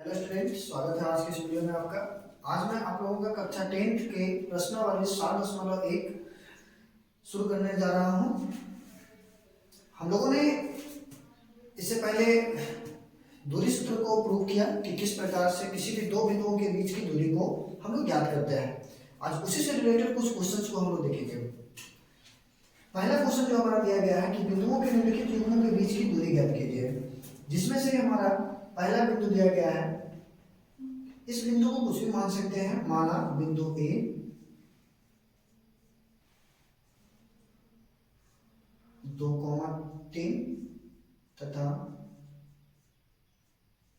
Hello student, स्वागत है आज के इस वीडियो में आपका। आज मैं आप लोगों का कक्षा 10th के प्रश्नावली 7.1 शुरू करने जा रहा हूं। हम लोगों ने इससे पहले दूरी सूत्र को प्रूव किया कि किस प्रकार से किसी भी दो बिंदुओं के बीच की दूरी को हम लोग ज्ञात करते हैं। आज उसी से रिलेटेड कुछ क्वेश्चंस को हम लोग देखेंगे। पहला क्वेश्चन जो हमारा दिया गया है कि बिंदुओं के निम्नलिखित युग्मों के बीच की दूरी ज्ञात कीजिए, जिसमें से हमारा पहला बिंदु दिया गया है। इस बिंदु को कुछ भी मान सकते हैं, माना बिंदु ए, दो कॉमा 3 तथा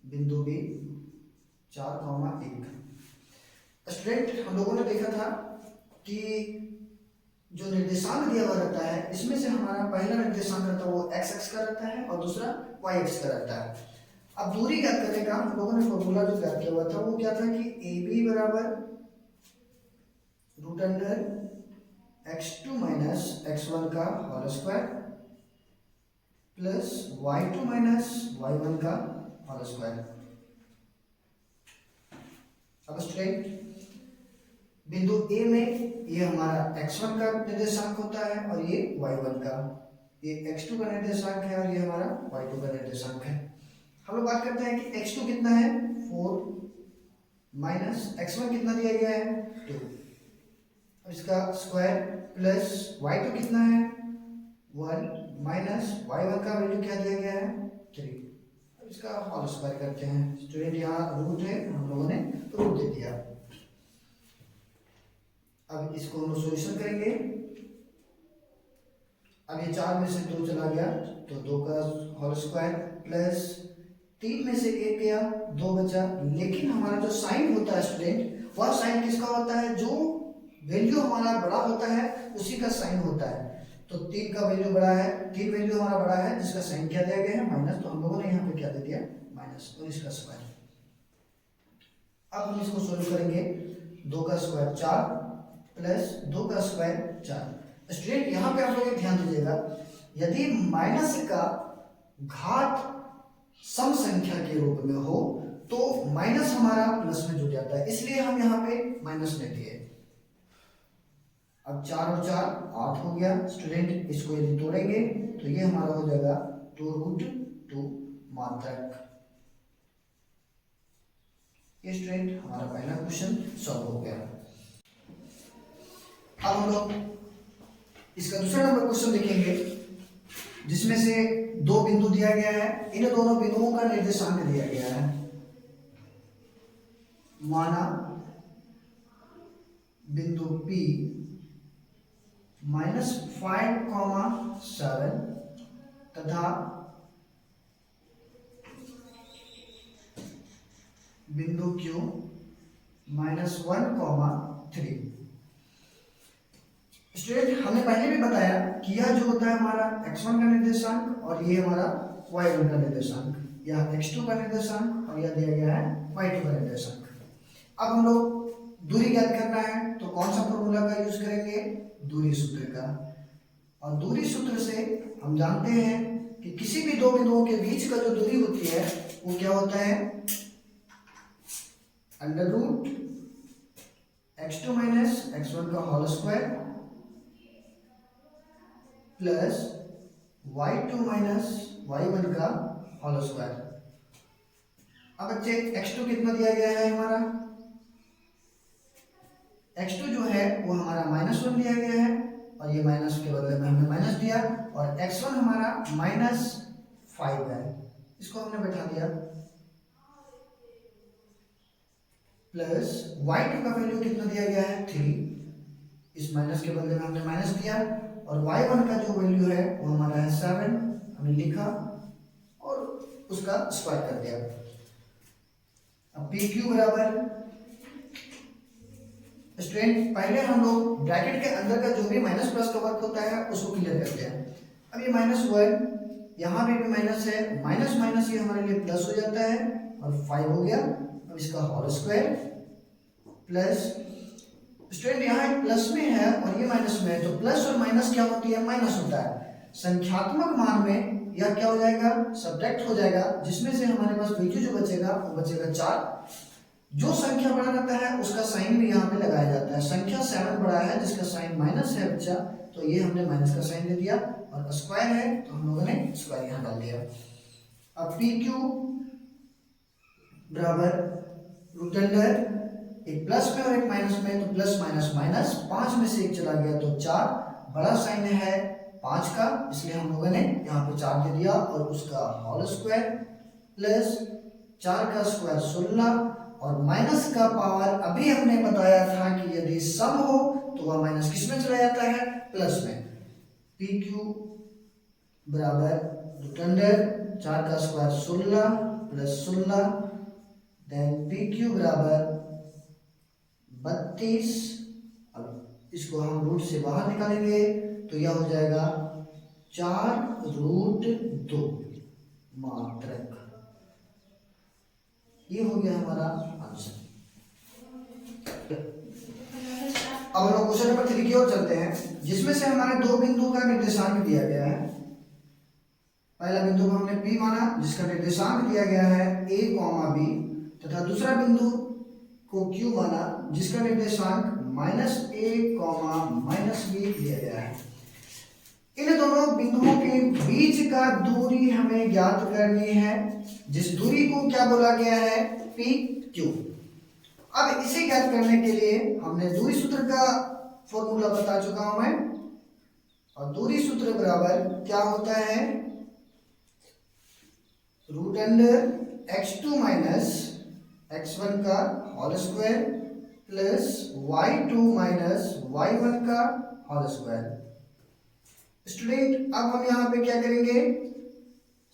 बिंदु बी 4,1। स्टूडेंट, हम लोगों ने देखा था कि जो निर्देशांक दिया हुआ रहता है, इसमें से हमारा पहला निर्देशांक रहता है वो एक्स एक्स का रहता है और दूसरा वाई एक्स का रहता है। अब दूरी ज्ञात करने का हम लोगों ने फॉर्मूला जो ज्ञात किया हुआ था वो क्या था कि ए बी बराबर root under x2 minus x1 का whole square plus y2 minus y1 का होल स्क्वायर। अब स्टूडेंट, बिंदु ए में ये हमारा x1 का निर्देशांक होता है और ये y1 का, ये x2 का निर्देशांक है और ये हमारा y2 का निर्देशांक है। हम लोग बात करते हैं कि x2 कितना है 4 माइनस x1 कितना दिया गया है 2, इसका स्क्वायर प्लस y2 कितना है 1 माइनस y1 का वैल्यू क्या दिया गया है 3, अब इसका होल स्क्वायर करते हैं। स्टूडेंट, यहाँ रूट है, हम लोगों ने रूट दे दिया। अब इसको हम सॉल्यूशन करेंगे। अब ये 4 में से 2 चला गया तो 2 का होल स्क्वायर प्लस 3 में से 1 गया 2 बचा, लेकिन हमारा जो साइन होता है स्टूडेंट, वह साइन किसका होता है, जो वैल्यू हमारा बड़ा होता है उसी का साइन होता है। तो 3 का वैल्यू बड़ा है, 3 वैल्यू हमारा बड़ा है जिसका साइन क्या दिया गया है माइनस, तो हम लोगों ने यहाँ पे क्या दे दिया माइनस और इसका स्क्वायर। अब हम इसको सोल्व करेंगे। 2 का स्क्वायर 4 प्लस 2 का स्क्वायर 4। स्टूडेंट, यहाँ पे आप लोग ध्यान दीजिएगा, यदि माइनस का घात सम संख्या के रूप में हो तो माइनस हमारा प्लस में जुड़ जाता है, इसलिए हम यहाँ पे माइनस ले दिए। अब 4 और 4 8 हो गया। स्टूडेंट, इसको यदि तोड़ेंगे तो ये हमारा हो जाएगा 2√2 मात्रक। ये स्टूडेंट हमारा पहला क्वेश्चन सॉल्व हो गया। अब हम लोग इसका दूसरा नंबर क्वेश्चन देखेंगे, जिसमें से 2 बिंदु दिया गया है, इन दोनों बिंदुओं का निर्देशांक दिया गया है। माना बिंदु P -5,7 तथा बिंदु Q -1,3। स्टूडेंट, हमने पहले भी बताया कि यह जो होता है हमारा x1 का निर्देशांक और ये हमारा y1 का निर्देशांक, यह x2 का निर्देशांक और यह दिया गया है y2 का निर्देशांक। अब हम लोग दूरी ज्ञात करना है तो कौन सा फॉर्मूला का यूज करेंगे, दूरी सूत्र का। और दूरी सूत्र से हम जानते हैं कि किसी भी दो बिंदुओं के बीच का जो दूरी होती है वो क्या होता है, under root x2 minus x1 का whole square plus y2 minus y1 का होल स्क्वायर। अब बच्चे, x2 कितना दिया गया है हमारा, x2 जो है वो हमारा -1 दिया गया है और ये माइनस के बदले में हमने माइनस दिया, और x1 हमारा -5 है, इसको हमने बैठा दिया, प्लस y2 का वैल्यू कितना दिया गया है 3, इस माइनस के बदले में हमने माइनस दिया, और y1 का जो वैल्यू है वो हमारा है 7, हमने लिखा और उसका स्क्वायर कर दिया। अब PQ बराबर, स्टूडेंट, पहले हम लोग ब्रैकेट के अंदर का जो भी माइनस प्लस का वर्क होता है उसको क्लियर करते हैं। अब ये -1, यहाँ पे भी माइनस है, माइनस माइनस ये हमारे लिए प्लस हो जाता है और 5 हो गया। अब इसका होल स्क्वायर प्लस, स्टूडेंट यहाँ एक प्लस में है और ये माइनस में है, तो प्लस और माइनस क्या होती है, माइनस होता है। संख्यात्मक मान में यह क्या हो जाएगा, सब्ट्रैक्ट हो जाएगा, जिसमें से हमारे पास PQ जो बचेगा वो बचेगा 4। जो संख्या बड़ा रहता है उसका साइन भी यहाँ पे लगाया जाता है। संख्या 7 बड़ा है जिसका साइन माइनस है बच्चा, तो ये हमने माइनस का साइन दे दिया, और स्क्वायर है तो हम लोगों ने स्क्वायर यहाँ डाल दिया। अब PQ बराबर रूट अंडर एक प्लस में और एक माइनस में, तो प्लस माइनस माइनस, 5 में से 1 चला गया तो 4, बड़ा साइन है 5 का, इसलिए हम लोगों ने यहाँ पे 4 दे दिया, और उसका होल स्क्वायर प्लस 4 का स्क्वायर 16, और माइनस का पावर अभी हमने बताया था कि यदि सम हो तो वह माइनस किस में चला जाता है, प्लस में। PQ बराबर रूट अंडर 4 का स्क्वायर 16 प्लस 16, देन PQ बराबर 32। अब इसको हम रूट से बाहर निकालेंगे तो यह हो जाएगा 4√2 मात्रक। ये हो गया हमारा आंसर। अब हम लोग क्वेश्चन नंबर 3 की ओर चलते हैं, जिसमें से हमारे दो बिंदुओं का निर्देशांक दिया गया है। पहला बिंदु को हमने P माना जिसका निर्देशांक दिया गया है a, b, तथा दूसरा बिंदु को Q माना जिसका निर्देशांक -a, -b दिया गया है। इन दोनों बिंदुओं के बीच का दूरी हमें ज्ञात करनी है, जिस दूरी को क्या बोला गया है, PQ। अब इसे ज्ञात करने के लिए हमने दूरी सूत्र का फॉर्मूला बता चुका हूं मैं, और दूरी सूत्र बराबर क्या होता है, root under x2 minus x1 का whole square plus y2 minus y1 का होल स्क्वायर। स्टूडेंट अब हम यहाँ पे क्या करेंगे,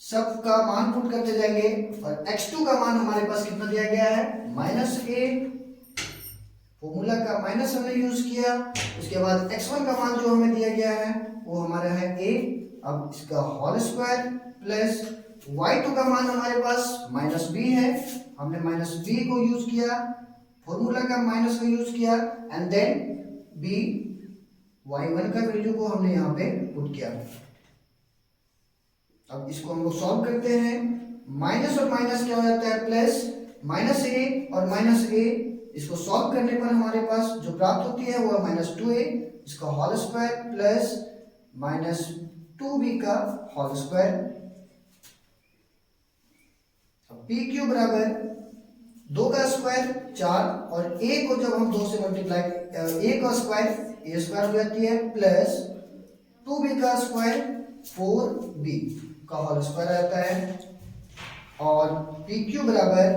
सब का मान पुट करते जाएंगे, और x2 का मान हमारे पास कितना दिया गया है, -a, फॉर्मूला का माइनस हमने यूज किया। उसके बाद x1 का मान जो हमें दिया गया है वो हमारा है a, अब इसका होल स्क्वायर प्लस y2 का मान हमारे पास -b है, हमने -b को यूज किया, फॉर्मूला का माइनस को यूज किया, एंड देन b y1 का वैल्यू को हमने यहाँ पे पुट किया। अब इसको हम लोग सॉल्व करते हैं, माइनस और माइनस क्या हो जाता है, प्लस, -a और -a, इसको सॉल्व करने पर हमारे पास जो प्राप्त होती है वो -2a, इसका होल स्क्वायर प्लस -2b का होल स्क्वायर। PQ बराबर 2 का स्क्वायर 4, और a को जब हम 2 से मल्टीप्लाई, a का स्क्वायर a स्क्वायर हो जाती है, प्लस 2b का स्क्वायर 4b का होल स्क्वायर आता है, और PQ बराबर,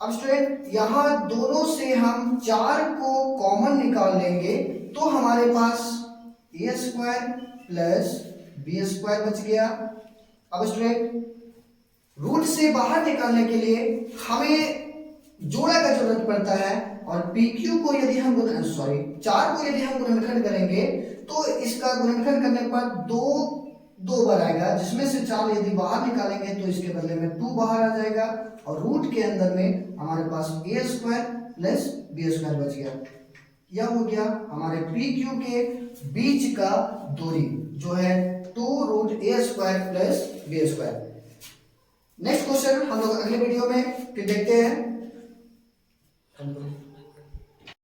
अब स्टूडेंट यहां दोनों से हम 4 को कॉमन निकाल लेंगे तो हमारे पास a square plus b square बच गया। अब स्टूडेंट रूट से बाहर निकालने के लिए हमें जोड़ा का जरूरत पड़ता है, और PQ को यदि हम 4 को यदि हम गुणनखंड करेंगे तो इसका गुणनखंड करने पर 2 बार आएगा, जिसमें से 4 यदि बाहर निकालेंगे तो इसके बदले में 2 बाहर आ जाएगा, और रूट के अंदर में हमारे पास a square plus b square बच गया। यह हो गया हमारे PQ के बीच का दूरी जो है 2√a square plus b square. Next question हम लोग अगले वीडियो में फिर देखते हैं।